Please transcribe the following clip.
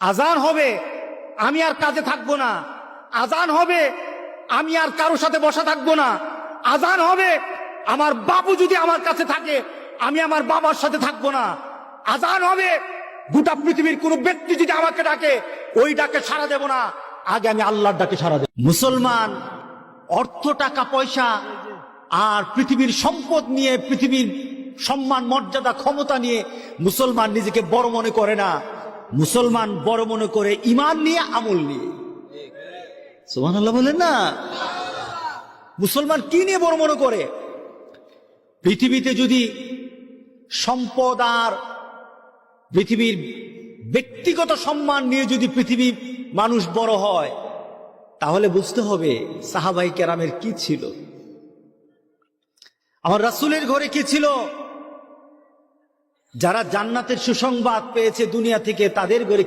আজান হবে, আমি আর কাজে থাকবো না। আজান হবে, আমি আর কারোর সাথে বসা থাকবো না। আজান হবে, আমার বাবু যদি আমার কাছে থাকে, আমি আমার বাবার সাথে থাকবো না। আজান হবে, গোটা পৃথিবীর কোন ব্যক্তি যদি আমাকে ডাকে, ওই ডাকে সাড়া দেব না, আগে আমি আল্লাহর ডাকে সাড়া দেব। মুসলমান অর্থ, টাকা পয়সা আর পৃথিবীর সম্পদ নিয়ে, পৃথিবীর সম্মান, মর্যাদা, ক্ষমতা নিয়ে মুসলমান নিজেকে বড় মনে করে না। মুসলমান বড় মনে করে ঈমান নিয়ে, আমল নিয়ে। সুবহানাল্লাহ বলেন না? মুসলমান কি নিয়ে বড় মনে করে? পৃথিবীতে যদি সম্পদ আর পৃথিবীর ব্যক্তিগত সম্মান নিয়ে যদি পৃথিবী মানুষ বড় হয়, তাহলে বুঝতে হবে সাহাবায়ে কেরামের কি ছিল, আমার রাসূলের ঘরে কি ছিল। যারা জান্নাতের সুসংবাদ পেয়েছে দুনিয়া থেকে, তাদের ঘরে